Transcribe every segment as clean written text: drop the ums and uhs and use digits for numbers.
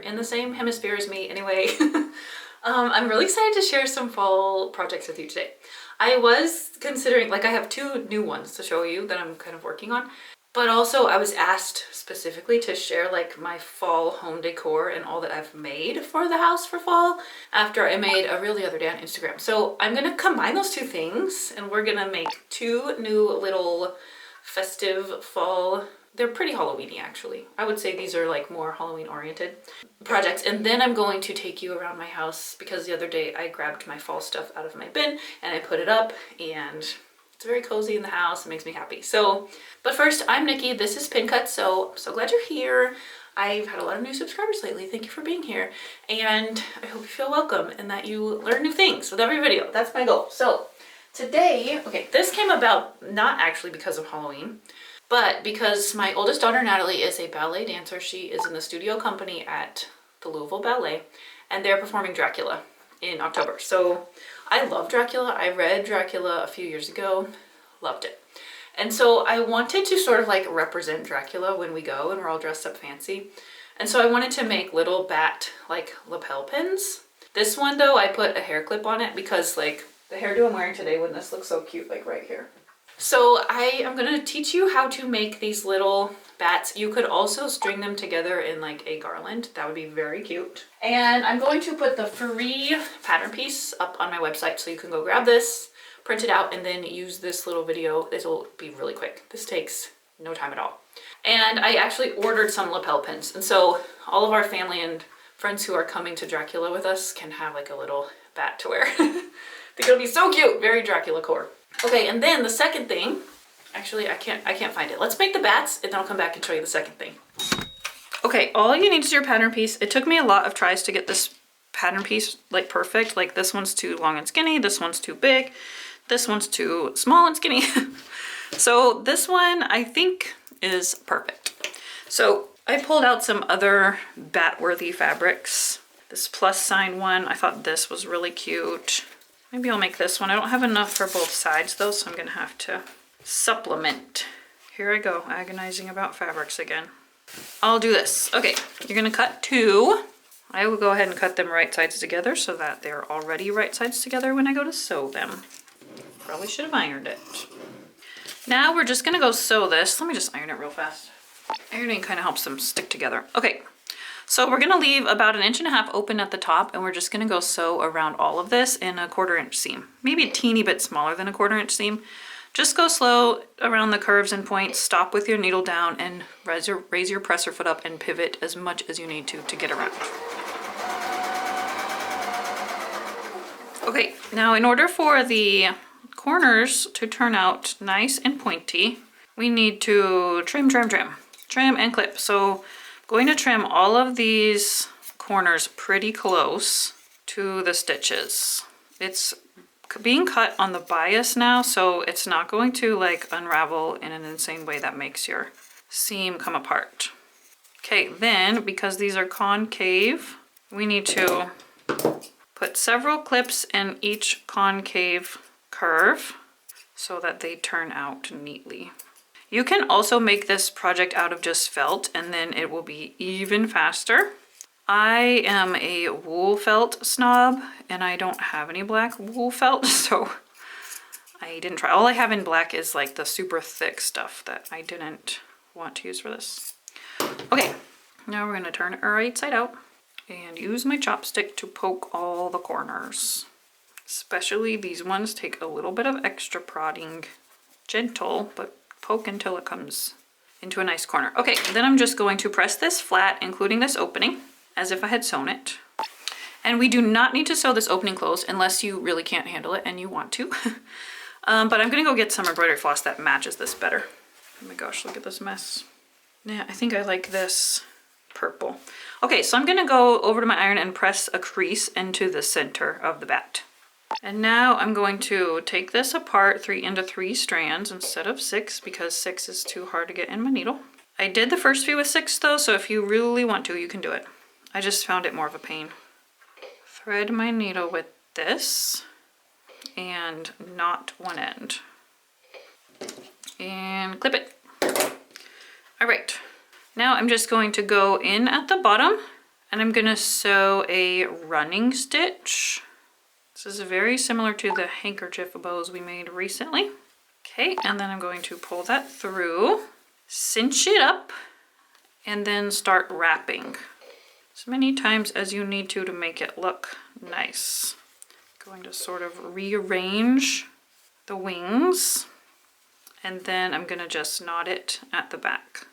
in the same hemisphere as me anyway. I'm really excited to share some fall projects with you today. I was considering, like I have 2 new ones to show you that I'm kind of working on, but also I was asked specifically to share like my fall home decor and all that I've made for the house for fall after I made a reel the other day on Instagram. So I'm gonna combine those 2 things and we're gonna make 2 new little festive fall. They're pretty Halloween-y actually. I would say these are like more Halloween oriented projects. And then I'm going to take you around my house because the other day I grabbed my fall stuff out of my bin and I put it up and it's very cozy in the house. It makes me happy. So, but first, I'm Nikki. This is Pin Cut. So glad you're here. I've had a lot of new subscribers lately. Thank you for being here. And I hope you feel welcome and that you learn new things with every video. That's my goal. So today, okay, this came about not actually because of Halloween, but because my oldest daughter, Natalie, is a ballet dancer. She is in the studio company at the Louisville Ballet, and they're performing Dracula in October. So I love Dracula. I read Dracula a few years ago, loved it. And so I wanted to sort of like represent Dracula when we go and we're all dressed up fancy. And so I wanted to make little bat like lapel pins. This one though, I put a hair clip on it because like the hairdo I'm wearing today wouldn't this look so cute like right here. So I am going to teach you how to make these little bats. You could also string them together in like a garland. That would be very cute. And I'm going to put the free pattern piece up on my website so you can go grab this, print it out, and then use this little video. This will be really quick. This takes no time at all. And I actually ordered some lapel pins. And so all of our family and friends who are coming to Dracula with us can have like a little bat to wear. I think it'll be so cute. Very Dracula core. Okay, and then the second thing, actually I can't find it. Let's make the bats and then I'll come back and show you the second thing. Okay, all you need is your pattern piece. It took me a lot of tries to get this pattern piece like perfect. Like this one's too long and skinny, this one's too big, this one's too small and skinny. So this one I think is perfect. So I pulled out some other bat-worthy fabrics. This plus sign one, I thought this was really cute. Maybe I'll make this one. I don't have enough for both sides though, so I'm gonna have to supplement. Here I go, agonizing about fabrics again. I'll do this. Okay, you're gonna cut 2. I will go ahead and cut them right sides together so that they're already right sides together when I go to sew them. Probably should have ironed it. Now we're just gonna go sew this. Let me just iron it real fast. Ironing kind of helps them stick together. Okay. So we're gonna leave about 1.5 inches open at the top and we're just gonna go sew around all of this in a 1/4 inch seam. Maybe a teeny bit smaller than a 1/4 inch seam. Just go slow around the curves and points, stop with your needle down and raise your presser foot up and pivot as much as you need to get around. Okay, now in order for the corners to turn out nice and pointy, we need to trim and clip. So going to trim all of these corners pretty close to the stitches. It's being cut on the bias now, so it's not going to like unravel in an insane way that makes your seam come apart. Okay, then because these are concave, we need to put several clips in each concave curve so that they turn out neatly. You can also make this project out of just felt and then it will be even faster. I am a wool felt snob and I don't have any black wool felt, so I didn't try. All I have in black is like the super thick stuff that I didn't want to use for this. Okay, now we're gonna turn it right side out and use my chopstick to poke all the corners. Especially these ones take a little bit of extra prodding. Gentle, but poke until it comes into a nice corner. Okay, then I'm just going to press this flat, including this opening, as if I had sewn it. And we do not need to sew this opening closed unless you really can't handle it and you want to. But I'm gonna go get some embroidery floss that matches this better. Oh my gosh, look at this mess. Yeah, I think I like this purple. Okay, so I'm gonna go over to my iron and press a crease into the center of the bat. And now I'm going to take this apart into 3 strands instead of 6 because 6 is too hard to get in my needle. I did the first few with 6 though, so if you really want to, you can do it. I just found it more of a pain. Thread my needle with this and knot one end. And clip it. All right, now I'm just going to go in at the bottom And I'm gonna sew a running stitch. This is very similar to the handkerchief bows we made recently. Okay, and then I'm going to pull that through, cinch it up, and then start wrapping as many times as you need to make it look nice. Going to sort of rearrange the wings, and then I'm gonna just knot it at the back.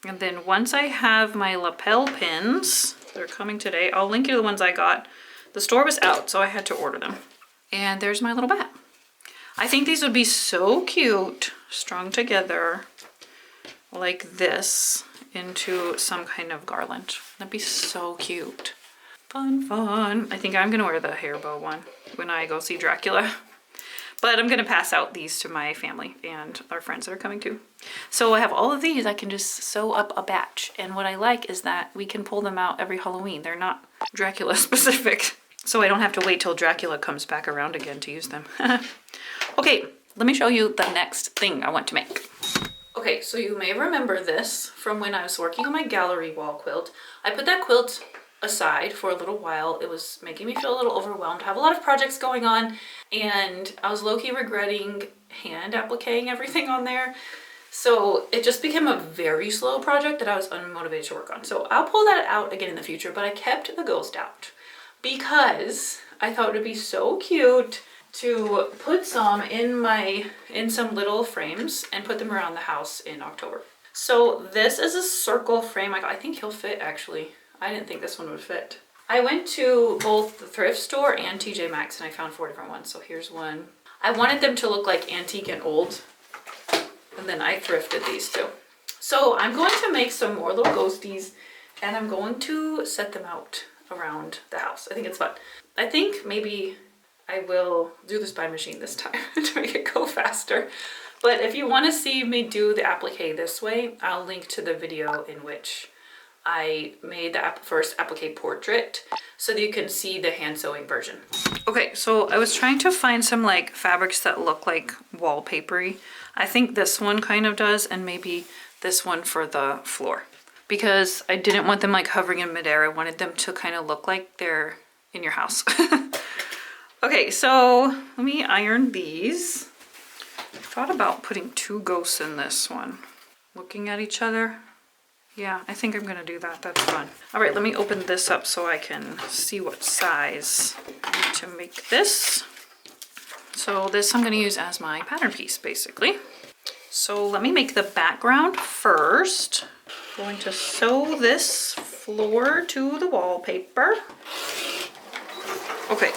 And then once I have my lapel pins, they're coming today, I'll link you to the ones I got. The store was out, so I had to order them. And there's my little bat. I think these would be so cute, strung together like this into some kind of garland. That'd be so cute. Fun, fun. I think I'm gonna wear the hair bow one when I go see Dracula. But I'm gonna pass out these to my family and our friends that are coming too. So I have all of these, I can just sew up a batch. And what I like is that we can pull them out every Halloween. They're not Dracula specific. So I don't have to wait till Dracula comes back around again to use them. Okay, let me show you the next thing I want to make. Okay, so you may remember this from when I was working on my gallery wall quilt. I put that quilt aside for a little while. It was making me feel a little overwhelmed. I have a lot of projects going on and I was low-key regretting hand appliquing everything on there. So it just became a very slow project that I was unmotivated to work on. So I'll pull that out again in the future, but I kept the ghost out because I thought it would be so cute to put some in some little frames and put them around the house in October. So this is a circle frame. I think he'll fit actually. I didn't think this one would fit. I went to both the thrift store and TJ Maxx and I found 4 different ones. So here's one. I wanted them to look like antique and old. And then I thrifted these too. So I'm going to make some more little ghosties and I'm going to set them out around the house. I think it's fun. I think maybe I will do this by machine this time to make it go faster. But if you want to see me do the applique this way, I'll link to the video in which I made the first applique portrait so that you can see the hand sewing version. Okay, so I was trying to find some like fabrics that look like wallpapery. I think this one kind of does, and maybe this one for the floor. Because I didn't want them like hovering in midair. I wanted them to kind of look like they're in your house. Okay, so let me iron these. I thought about putting 2 ghosts in this one. Looking at each other. Yeah, I think I'm gonna do that. That's fun. All right, let me open this up so I can see what size I need to make this. So this I'm gonna use as my pattern piece, basically. So let me make the background first. I'm going to sew this floor to the wallpaper. Okay.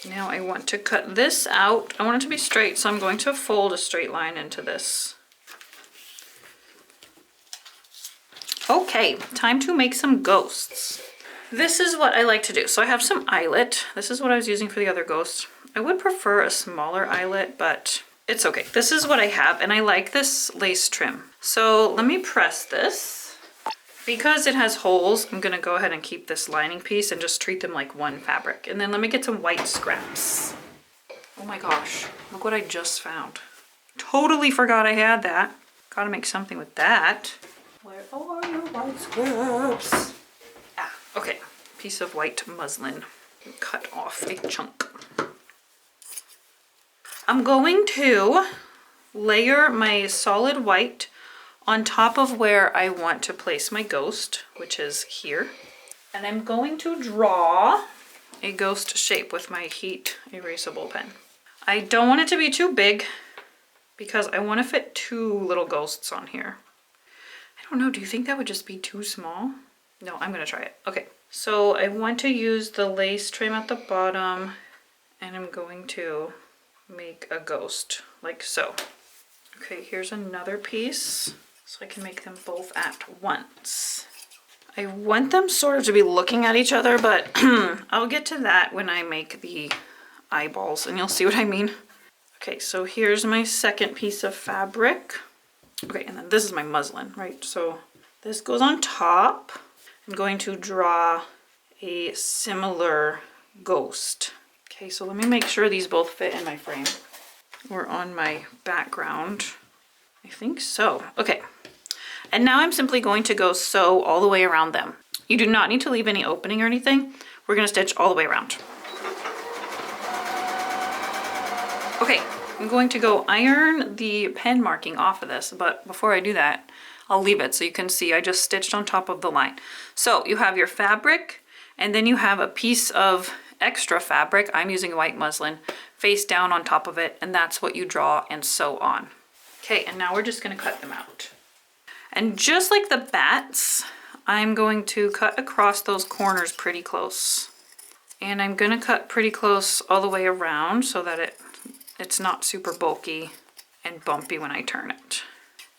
Now I want to cut this out. I want it to be straight, so I'm going to fold a straight line into this. Okay, time to make some ghosts. This is what I like to do. So I have some eyelet. This is what I was using for the other ghost. I would prefer a smaller eyelet, but it's okay. This is what I have, and I like this lace trim. So let me press this. Because it has holes, I'm gonna go ahead and keep this lining piece and just treat them like one fabric. And then let me get some white scraps. Oh my gosh, look what I just found. Totally forgot I had that. Gotta make something with that. Where are your white scraps? Ah, okay. Piece of white muslin. Cut off a chunk. I'm going to layer my solid white on top of where I want to place my ghost, which is here. And I'm going to draw a ghost shape with my heat erasable pen. I don't want it to be too big because I want to fit 2 little ghosts on here. I don't know, do you think that would just be too small? No, I'm gonna try it. Okay, so I want to use the lace trim at the bottom and I'm going to make a ghost like so. Okay, here's another piece. So I can make them both at once. I want them sort of to be looking at each other, but I'll get to that when I make the eyeballs and you'll see what I mean. Okay, so here's my second piece of fabric. Okay, and then this is my muslin, right? So this goes on top. I'm going to draw a similar ghost. Okay, so let me make sure these both fit in my frame or on my background. I think so. Okay. And now I'm simply going to go sew all the way around them. You do not need to leave any opening or anything. We're gonna stitch all the way around. Okay, I'm going to go iron the pen marking off of this, but before I do that, I'll leave it so you can see I just stitched on top of the line. So you have your fabric, and then you have a piece of extra fabric. I'm using white muslin, face down on top of it, and that's what you draw and sew on. Okay, and now we're just gonna cut them out. And just like the bats, I'm going to cut across those corners pretty close. And I'm gonna cut pretty close all the way around so that it's not super bulky and bumpy when I turn it.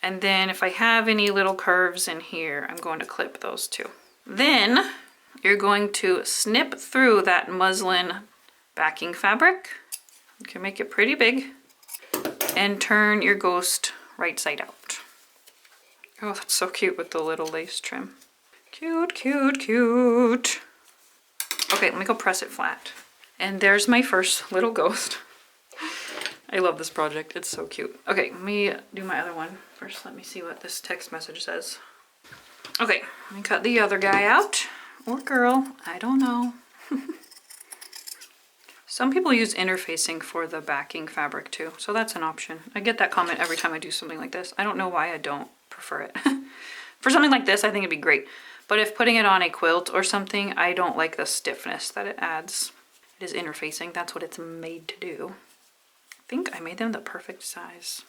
And then if I have any little curves in here, I'm going to clip those too. Then you're going to snip through that muslin backing fabric. You can make it pretty big and turn your ghost right side out. Oh, that's so cute with the little lace trim. Cute, cute, cute. Okay, let me go press it flat. And there's my first little ghost. I love this project, it's so cute. Okay, let me do my other one. First, let me see what this text message says. Okay, let me cut the other guy out. Or girl, I don't know. Some people use interfacing for the backing fabric too, so that's an option. I get that comment every time I do something like this. I don't know why I don't prefer it. For something like this, I think it'd be great. But if putting it on a quilt or something, I don't like the stiffness that it adds. It is interfacing, that's what it's made to do. I think I made them the perfect size.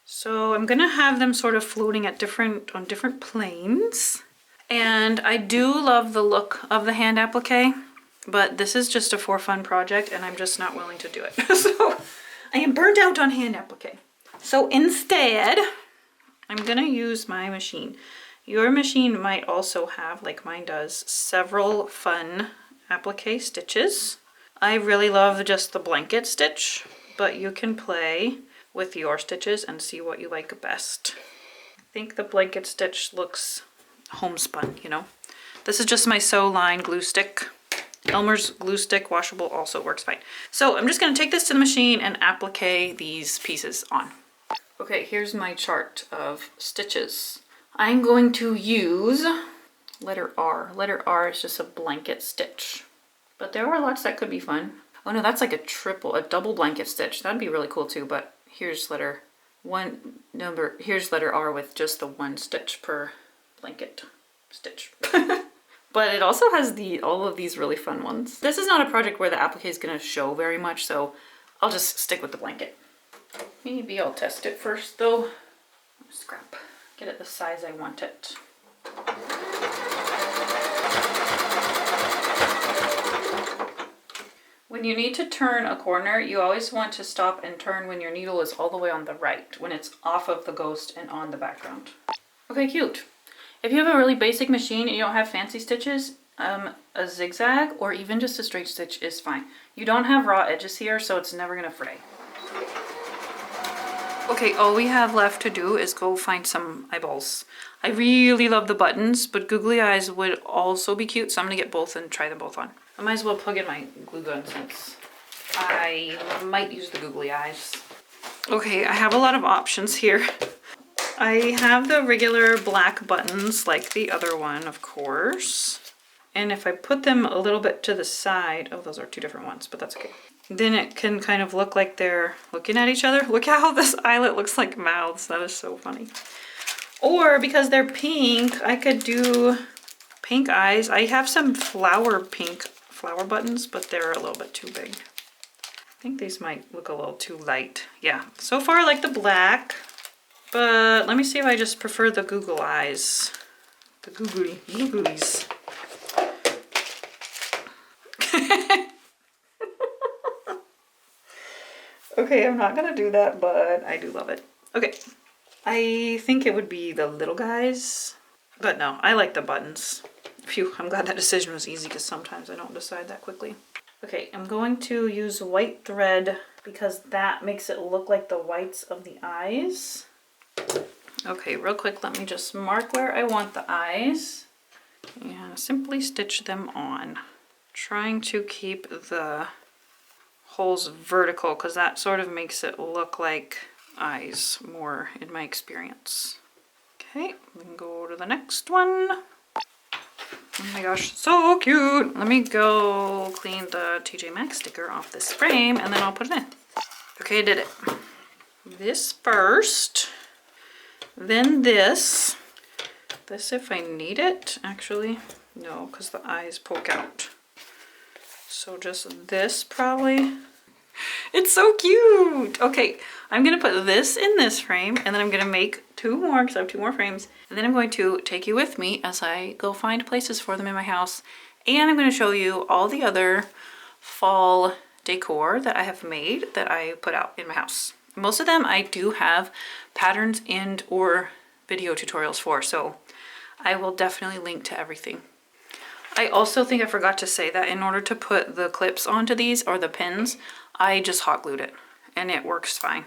So I'm gonna have them sort of floating at on different planes. And I do love the look of the hand applique, but this is just a for fun project and I'm just not willing to do it. So I am burnt out on hand applique. So instead, I'm gonna use my machine. Your machine might also have, like mine does, several fun applique stitches. I really love just the blanket stitch, but you can play with your stitches and see what you like best. I think the blanket stitch looks homespun, you know. This is just my Sew Line glue stick. Elmer's glue stick washable also works fine. So I'm just gonna take this to the machine and applique these pieces on. Okay, here's my chart of stitches. I'm going to use letter R. Letter R is just a blanket stitch, but there are lots that could be fun. Oh no, that's like a double blanket stitch. That'd be really cool too, but here's letter R with just the one stitch per blanket stitch. But it also has all of these really fun ones. This is not a project where the applique is gonna show very much, so I'll just stick with the blanket. Maybe I'll test it first though. Scrap. Get it the size I want it. When you need to turn a corner, you always want to stop and turn when your needle is all the way on the right, when it's off of the ghost and on the background. Okay, cute. If you have a really basic machine and you don't have fancy stitches, a zigzag or even just a straight stitch is fine. You don't have raw edges here, so it's never gonna fray. Okay, all we have left to do is go find some eyeballs. I really love the buttons, but googly eyes would also be cute, so I'm gonna get both and try them both on. I might as well plug in my glue gun since I might use the googly eyes. Okay, I have a lot of options here. I have the regular black buttons like the other one, of course. And if I put them a little bit to the side, oh, those are two different ones, but that's okay. Then it can kind of look like they're looking at each other. Look how this eyelet looks like mouths. That is so funny. Or because they're pink, I could do pink eyes. I have some pink flower buttons, but they're a little bit too big. I think these might look a little too light. Yeah, so far I like the black, but let me see if I just prefer the Google eyes. The googlies. Okay, I'm not gonna do that, but I do love it. Okay, I think it would be the little guys, but no, I like the buttons. Phew, I'm glad that decision was easy because sometimes I don't decide that quickly. Okay, I'm going to use white thread because that makes it look like the whites of the eyes. Okay, real quick, let me just mark where I want the eyes and simply stitch them on. Trying to keep the holes vertical because that sort of makes it look like eyes more in my experience. Okay, we can go to the next one. Oh my gosh, so cute. Let me go clean the TJ Maxx sticker off this frame and then I'll put it in. Okay, I did it. This first, then this. This if I need it, actually. No, because the eyes poke out. So just this probably. It's so cute. Okay, I'm gonna put this in this frame and then I'm gonna make two more because I have two more frames. And then I'm going to take you with me as I go find places for them in my house. And I'm gonna show you all the other fall decor that I have made that I put out in my house. Most of them I do have patterns and or video tutorials for, so I will definitely link to everything. I also think I forgot to say that in order to put the clips onto these or the pins, I just hot glued it and it works fine.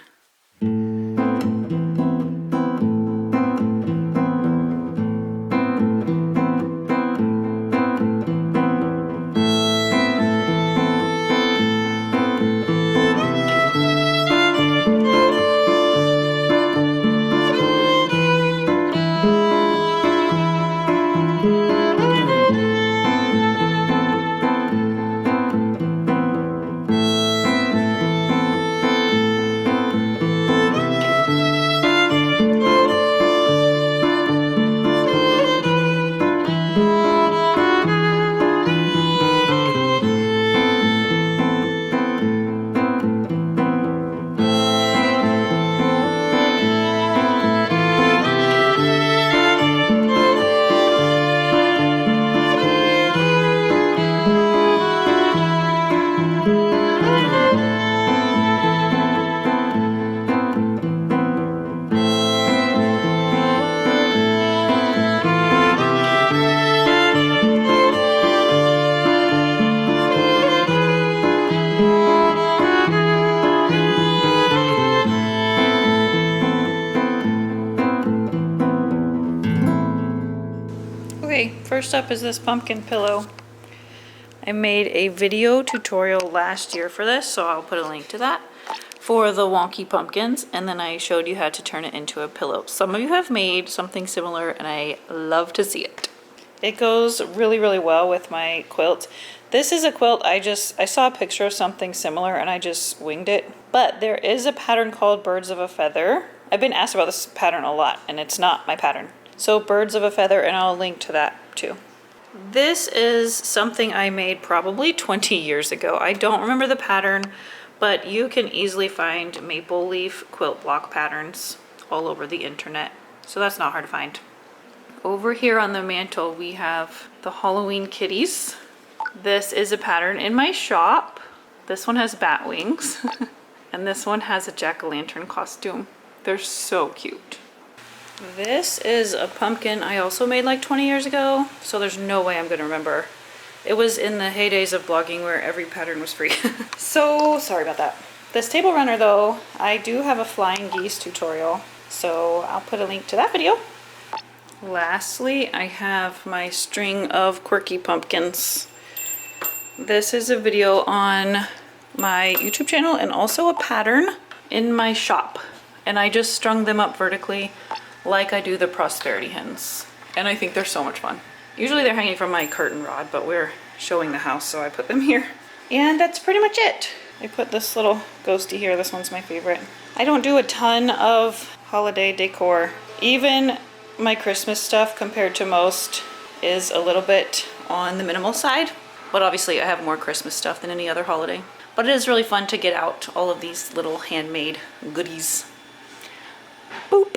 Okay, first up is this pumpkin pillow. I made a video tutorial last year for this, so I'll put a link to that, for the wonky pumpkins, and then I showed you how to turn it into a pillow. Some of you have made something similar and I love to see it. It goes really, really well with my quilt. This is a quilt I saw a picture of something similar and I just winged it. But there is a pattern called Birds of a Feather. I've been asked about this pattern a lot and it's not my pattern. So Birds of a Feather, and I'll link to that too. This is something I made probably 20 years ago. I don't remember the pattern, but you can easily find maple leaf quilt block patterns all over the internet. So that's not hard to find. Over here on the mantle, we have the Halloween kitties. This is a pattern in my shop. This one has bat wings, and this one has a jack-o'-lantern costume. They're so cute. This is a pumpkin I also made like 20 years ago, so there's no way I'm gonna remember. It was in the heydays of blogging where every pattern was free. So sorry about that. This table runner though, I do have a flying geese tutorial, so I'll put a link to that video. Lastly, I have my string of quirky pumpkins. This is a video on my YouTube channel and also a pattern in my shop. And I just strung them up vertically like I do the prosperity hens. And I think they're so much fun. Usually they're hanging from my curtain rod, but we're showing the house, so I put them here. And that's pretty much it. I put this little ghosty here. This one's my favorite. I don't do a ton of holiday decor. Even my Christmas stuff compared to most is a little bit on the minimal side. But obviously I have more Christmas stuff than any other holiday. But it is really fun to get out all of these little handmade goodies. Boop.